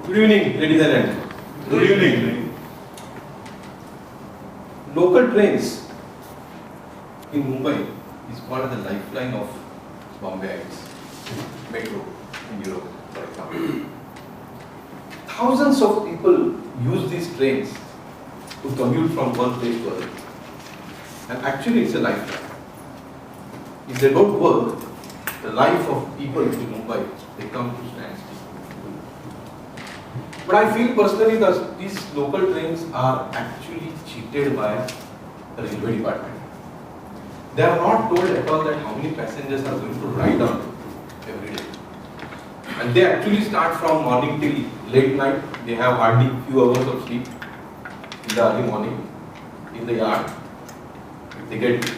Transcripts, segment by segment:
Good evening, ladies and gentlemen. Good evening. Local trains in Mumbai is part of the lifeline of Bombayites. Metro in Europe, for example. Thousands of people use these trains to commute from one place to another. And actually it's a lifeline. If they don't work, the life of people in Mumbai, they come to standstill. But I feel personally that these local trains are actually cheated by the railway department. They are not told at all that how many passengers are going to ride on every day. And they actually start from morning till late night. They have hardly few hours of sleep in the early morning in the yard. They get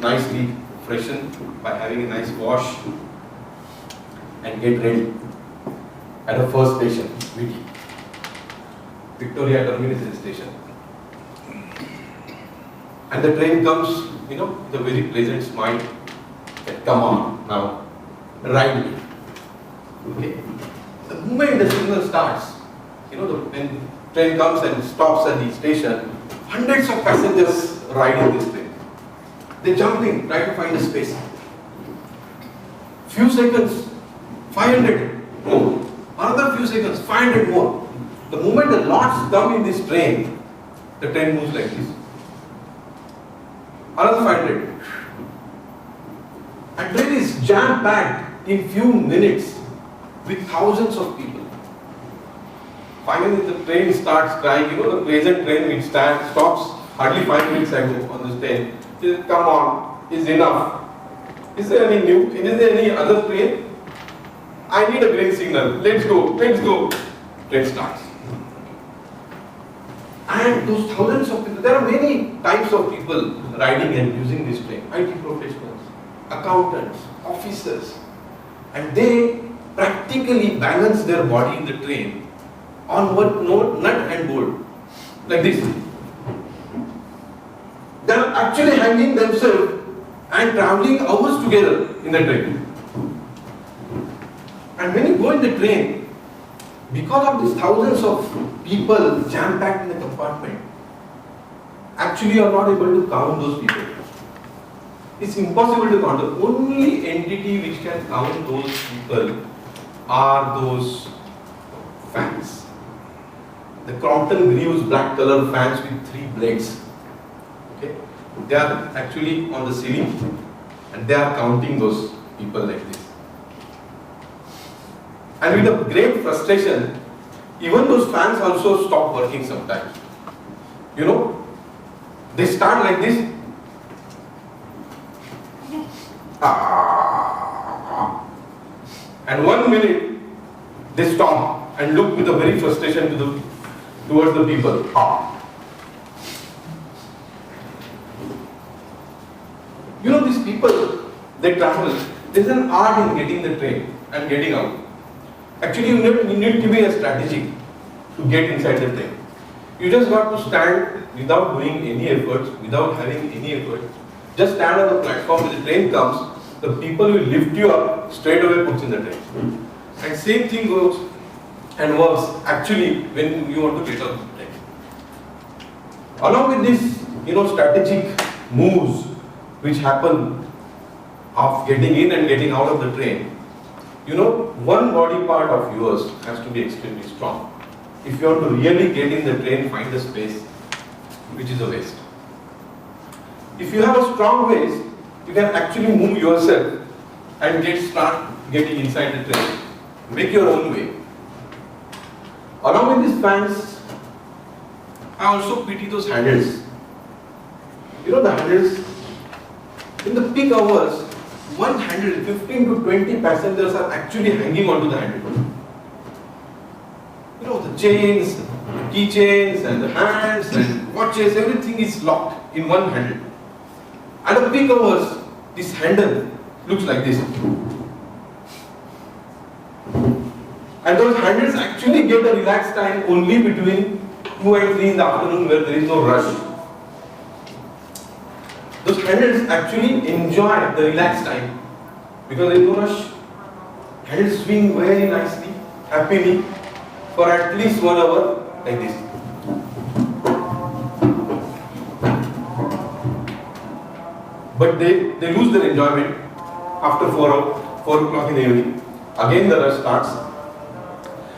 nicely freshened by having a nice wash and get ready at the first station, VT, Victoria Terminus station. And the train comes, with a very pleasant smile that come on now, ride me. Okay. The moment the signal starts, when the train comes and stops at the station, hundreds of passengers ride in this train. They jump in, try to find a space. Few seconds, 500 more. Another few seconds, 500 more. The moment the lots come in this train, the train moves like this. Another 500. And train is jam-packed in few minutes with thousands of people. Finally, the train starts crying. The present train which stops hardly 5 minutes ago on this train. Says, come on, is enough. Is there any new? Is there any other train? I need a green signal. Let's go, let's go. Train starts. And those thousands of people, there are many types of people riding and using this train. IT professionals, accountants, officers. And they practically balance their body in the train on what nut and bolt. Like this. They are actually hanging themselves and traveling hours together in the train. And when you go in the train, because of these thousands of people jam-packed in the compartment, actually you are not able to count those people. It's impossible to count. The only entity which can count those people are those fans. The Crompton Greaves black color fans with 3 blades. Okay? They are actually on the ceiling and they are counting those people like this. And with a great frustration, even those fans also stop working sometimes. They start like this. And 1 minute, they stop and look with a very frustration towards the people. These people, they travel. There's an art in getting the train and getting out. Actually, you need to be a strategic to get inside the train. You just got to stand without doing any efforts, without having any effort. Just stand on the platform. When the train comes, the people will lift you up, straight away puts in the train. And same thing goes and works actually when you want to get out of the train. Along with this, strategic moves which happen of getting in and getting out of the train, one body part of yours has to be extremely strong. If you want to really get in the train, find a space which is a waist. If you have a strong waist, you can actually move yourself and start getting inside the train. Make your own way. Along with these fans, I also pity those handles. The handles, in the peak hours, one handle, 15 to 20 passengers are actually hanging onto the handle. The chains, the keychains, and the hands, and watches, everything is locked in one handle. At the peak hours, this handle looks like this. And those handles actually get a relaxed time only between 2 and 3 in the afternoon where there is no rush. Those handles actually enjoy the relaxed time because they gonna head swing very nicely, happily for at least 1 hour like this. But they lose their enjoyment after 4 o'clock in the evening. Again the rush starts.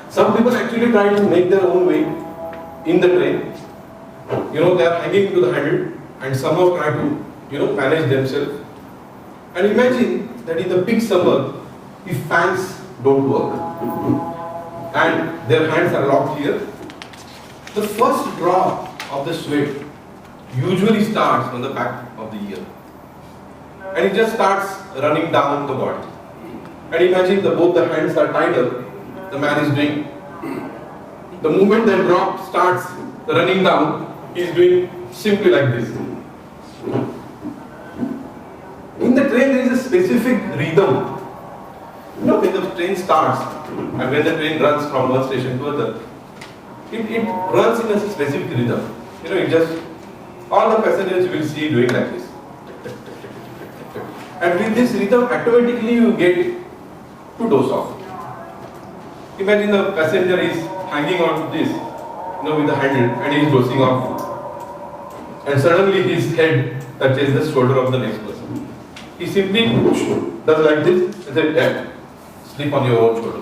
Some people actually try to make their own way in the train. They are hanging to the handle and somehow try to, manage themselves. And imagine that in the peak summer, if fans don't work and their hands are locked here, the first drop of the sweat usually starts on the back of the ear. And it just starts running down the body. And imagine both the hands are tied up, the man is doing. The moment the drop starts running down, he is doing simply like this. In the train there is a specific rhythm. When the train starts and when the train runs from one station to another, it runs in a specific rhythm. All the passengers will see doing like this. And with this rhythm, automatically you get to doze off. Imagine the passenger is hanging on to this, with the handle, and he is dozing off. And suddenly his head touches the shoulder of the next person. He simply does like this and says, sleep on your own shoulder.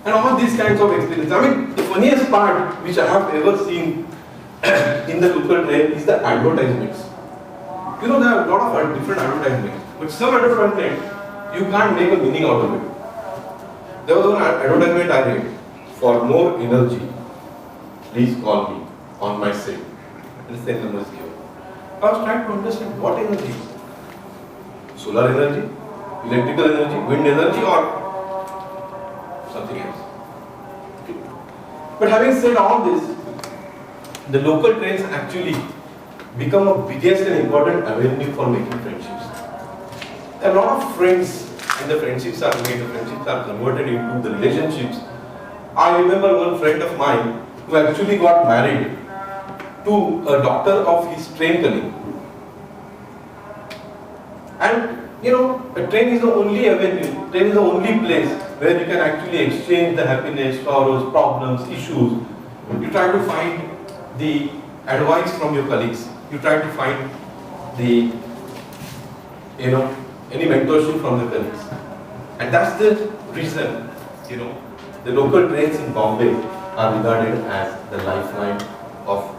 And all these kinds of experiences. The funniest part which I have ever seen in the local train is the advertisements. There are a lot of different advertisements, but some advertisement you can't make a meaning out of it. There was an advertisement I read: for more energy, please call me on my cell. And the cell number is given. I was trying to understand what energy? Solar energy, electrical energy, wind energy, or something else. But having said all this, the local trains actually become a biggest and important avenue for making friendships. A lot of friends, and the friendships are made, the friendships are converted into the relationships. I remember one friend of mine who actually got married to a doctor of his train colleague. And a train is the only avenue, train is the only place where you can actually exchange the happiness, sorrows, problems, issues. You try to find the advice from your colleagues. You try to find the, any mentorship from the colleagues. And that's the reason, the local trains in Bombay are regarded as the lifeline of